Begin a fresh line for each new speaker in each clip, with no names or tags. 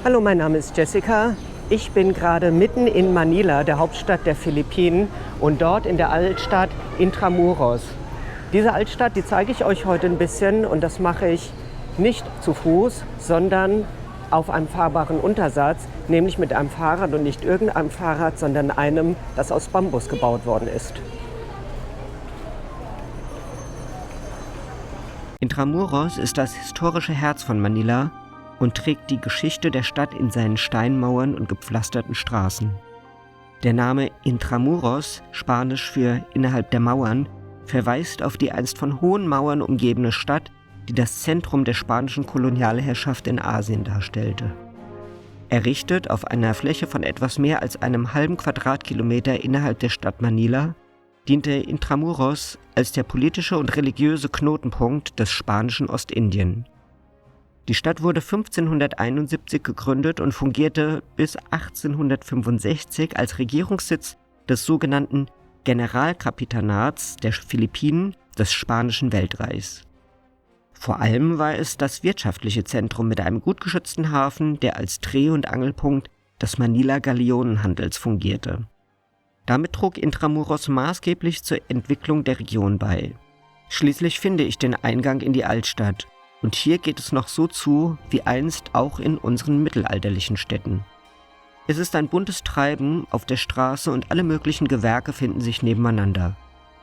Hallo, mein Name ist Jessica. Ich bin gerade mitten in Manila, der Hauptstadt der Philippinen, und dort in der Altstadt Intramuros. Diese Altstadt, die zeige ich euch heute ein bisschen, und das mache ich nicht zu Fuß, sondern auf einem fahrbaren Untersatz, nämlich mit einem Fahrrad, und nicht irgendeinem Fahrrad, sondern einem, das aus Bambus gebaut worden ist.
Intramuros ist das historische Herz von Manila und trägt die Geschichte der Stadt in seinen Steinmauern und gepflasterten Straßen. Der Name Intramuros, Spanisch für innerhalb der Mauern, verweist auf die einst von hohen Mauern umgebene Stadt, die das Zentrum der spanischen Kolonialherrschaft in Asien darstellte. Errichtet auf einer Fläche von etwas mehr als einem halben Quadratkilometer innerhalb der Stadt Manila, diente Intramuros als der politische und religiöse Knotenpunkt des spanischen Ostindien. Die Stadt wurde 1571 gegründet und fungierte bis 1865 als Regierungssitz des sogenannten Generalkapitanats der Philippinen des Spanischen Weltreichs. Vor allem war es das wirtschaftliche Zentrum mit einem gut geschützten Hafen, der als Dreh- und Angelpunkt des Manila-Galeonenhandels fungierte. Damit trug Intramuros maßgeblich zur Entwicklung der Region bei. Schließlich finde ich den Eingang in die Altstadt. Und hier geht es noch so zu, wie einst auch in unseren mittelalterlichen Städten. Es ist ein buntes Treiben auf der Straße und alle möglichen Gewerke finden sich nebeneinander.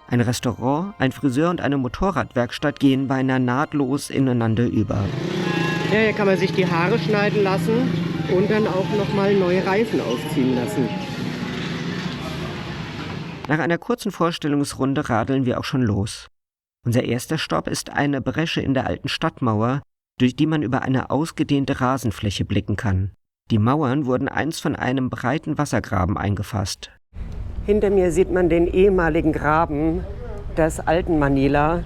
Ein Restaurant, ein Friseur und eine Motorradwerkstatt gehen beinahe nahtlos ineinander über.
Ja, hier kann man sich die Haare schneiden lassen und dann auch nochmal neue Reifen aufziehen lassen.
Nach einer kurzen Vorstellungsrunde radeln wir auch schon los. Unser erster Stopp ist eine Bresche in der alten Stadtmauer, durch die man über eine ausgedehnte Rasenfläche blicken kann. Die Mauern wurden einst von einem breiten Wassergraben eingefasst.
Hinter mir sieht man den ehemaligen Graben des alten Manila.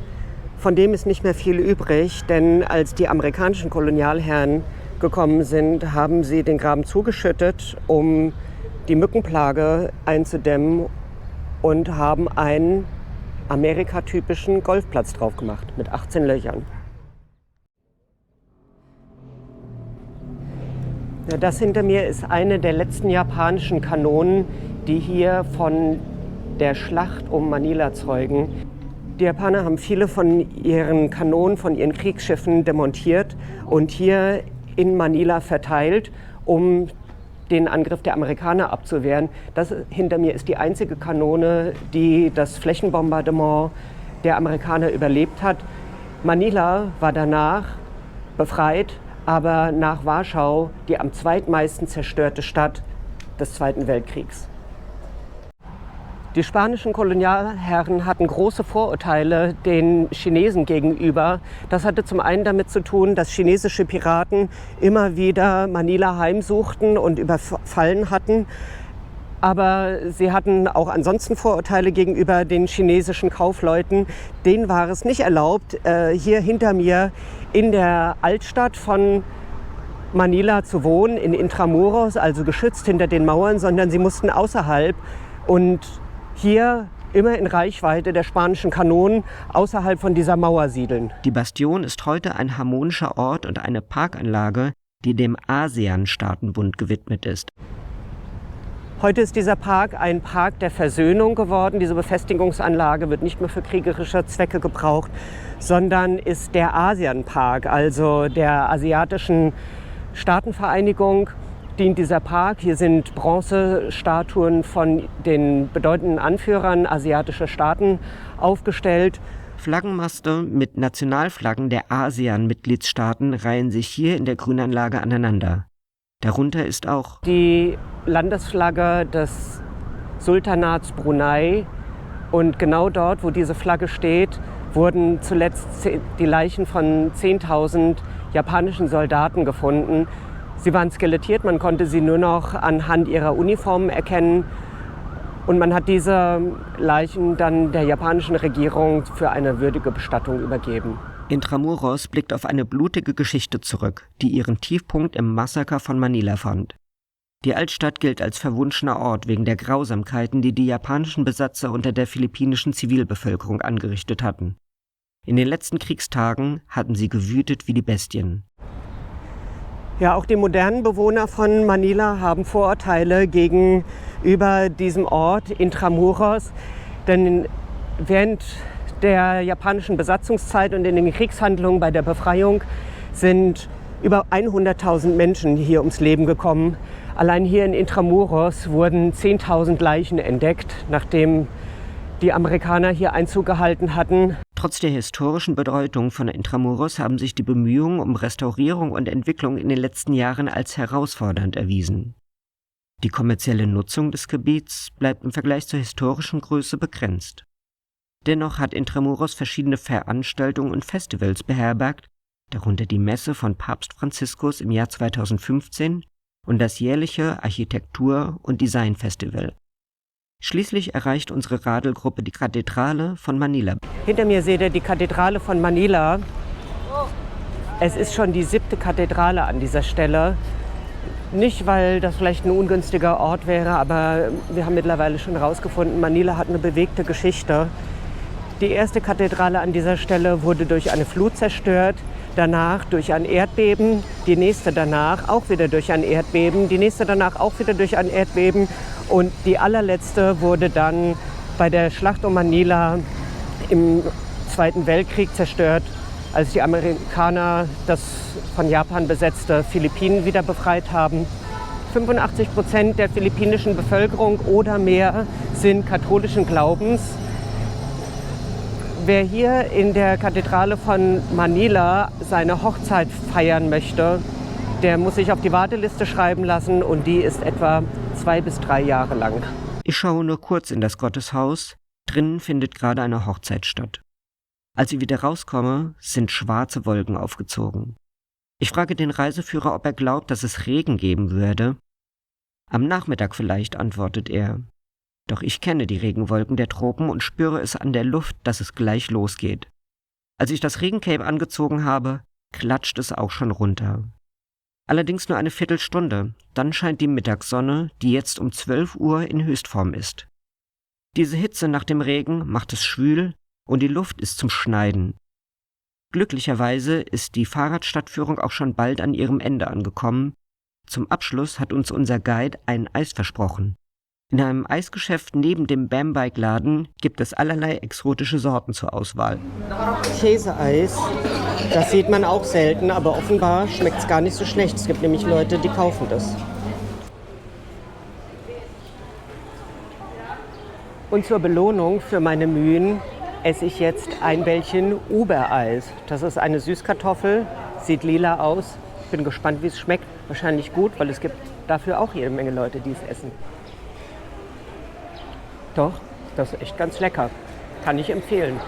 Von dem ist nicht mehr viel übrig, denn als die amerikanischen Kolonialherren gekommen sind, haben sie den Graben zugeschüttet, um die Mückenplage einzudämmen, und haben einen amerikatypischen Golfplatz drauf gemacht mit 18 Löchern. Ja, das hinter mir ist eine der letzten japanischen Kanonen, die hier von der Schlacht um Manila zeugen. Die Japaner haben viele von ihren Kanonen, von ihren Kriegsschiffen demontiert und hier in Manila verteilt, um den Angriff der Amerikaner abzuwehren. Das hinter mir ist die einzige Kanone, die das Flächenbombardement der Amerikaner überlebt hat. Manila war danach befreit, aber nach Warschau die am zweitmeisten zerstörte Stadt des Zweiten Weltkriegs. Die spanischen Kolonialherren hatten große Vorurteile den Chinesen gegenüber. Das hatte zum einen damit zu tun, dass chinesische Piraten immer wieder Manila heimsuchten und überfallen hatten. Aber sie hatten auch ansonsten Vorurteile gegenüber den chinesischen Kaufleuten. Denen war es nicht erlaubt, hier hinter mir in der Altstadt von Manila zu wohnen, in Intramuros, also geschützt hinter den Mauern, sondern sie mussten außerhalb und hier immer in Reichweite der spanischen Kanonen außerhalb von dieser Mauer siedeln.
Die Bastion ist heute ein harmonischer Ort und eine Parkanlage, die dem ASEAN-Staatenbund gewidmet ist.
Heute ist dieser Park ein Park der Versöhnung geworden. Diese Befestigungsanlage wird nicht mehr für kriegerische Zwecke gebraucht, sondern ist der ASEAN-Park, also der asiatischen Staatenvereinigung, dient dieser Park. Hier sind Bronzestatuen von den bedeutenden Anführern asiatischer Staaten aufgestellt.
Flaggenmaste mit Nationalflaggen der ASEAN-Mitgliedstaaten reihen sich hier in der Grünanlage aneinander. Darunter ist auch
die Landesflagge des Sultanats Brunei. Und genau dort, wo diese Flagge steht, wurden zuletzt die Leichen von 10.000 japanischen Soldaten gefunden. Sie waren skelettiert, man konnte sie nur noch anhand ihrer Uniformen erkennen. Und man hat diese Leichen dann der japanischen Regierung für eine würdige Bestattung übergeben.
Intramuros blickt auf eine blutige Geschichte zurück, die ihren Tiefpunkt im Massaker von Manila fand. Die Altstadt gilt als verwunschener Ort wegen der Grausamkeiten, die die japanischen Besatzer unter der philippinischen Zivilbevölkerung angerichtet hatten. In den letzten Kriegstagen hatten sie gewütet wie die Bestien.
Ja, auch die modernen Bewohner von Manila haben Vorurteile gegenüber diesem Ort Intramuros. Denn während der japanischen Besatzungszeit und in den Kriegshandlungen bei der Befreiung sind über 100.000 Menschen hier ums Leben gekommen. Allein hier in Intramuros wurden 10.000 Leichen entdeckt, nachdem die Amerikaner hier Einzug gehalten hatten.
Trotz der historischen Bedeutung von Intramuros haben sich die Bemühungen um Restaurierung und Entwicklung in den letzten Jahren als herausfordernd erwiesen. Die kommerzielle Nutzung des Gebiets bleibt im Vergleich zur historischen Größe begrenzt. Dennoch hat Intramuros verschiedene Veranstaltungen und Festivals beherbergt, darunter die Messe von Papst Franziskus im Jahr 2015 und das jährliche Architektur- und Designfestival. Schließlich erreicht unsere Radelgruppe die Kathedrale von Manila.
Hinter mir seht ihr die Kathedrale von Manila. Es ist schon die 7. Kathedrale an dieser Stelle. Nicht, weil das vielleicht ein ungünstiger Ort wäre, aber wir haben mittlerweile schon herausgefunden, Manila hat eine bewegte Geschichte. Die erste Kathedrale an dieser Stelle wurde durch eine Flut zerstört, danach durch ein Erdbeben, die nächste danach auch wieder durch ein Erdbeben, die nächste danach auch wieder durch ein Erdbeben und die allerletzte wurde dann bei der Schlacht um Manila im Zweiten Weltkrieg zerstört, als die Amerikaner das von Japan besetzte Philippinen wieder befreit haben. 85% der philippinischen Bevölkerung oder mehr sind katholischen Glaubens. Wer hier in der Kathedrale von Manila seine Hochzeit feiern möchte, der muss sich auf die Warteliste schreiben lassen und die ist etwa 2 bis 3 Jahre lang.
Ich schaue nur kurz in das Gotteshaus. Drinnen findet gerade eine Hochzeit statt. Als ich wieder rauskomme, sind schwarze Wolken aufgezogen. Ich frage den Reiseführer, ob er glaubt, dass es Regen geben würde. Am Nachmittag vielleicht, antwortet er. Doch ich kenne die Regenwolken der Tropen und spüre es an der Luft, dass es gleich losgeht. Als ich das Regencape angezogen habe, klatscht es auch schon runter. Allerdings nur eine Viertelstunde, dann scheint die Mittagssonne, die jetzt um 12 Uhr in Höchstform ist. Diese Hitze nach dem Regen macht es schwül und die Luft ist zum Schneiden. Glücklicherweise ist die Fahrradstadtführung auch schon bald an ihrem Ende angekommen. Zum Abschluss hat uns unser Guide ein Eis versprochen. In einem Eisgeschäft neben dem Bambike-Laden gibt es allerlei exotische Sorten zur Auswahl.
Käseeis, das sieht man auch selten, aber offenbar schmeckt es gar nicht so schlecht. Es gibt nämlich Leute, die kaufen das. Und zur Belohnung für meine Mühen esse ich jetzt ein Bällchen Uber-Eis. Das ist eine Süßkartoffel, sieht lila aus. Bin gespannt, wie es schmeckt. Wahrscheinlich gut, weil es gibt dafür auch jede Menge Leute, die es essen. Doch, das ist echt ganz lecker. Kann ich empfehlen.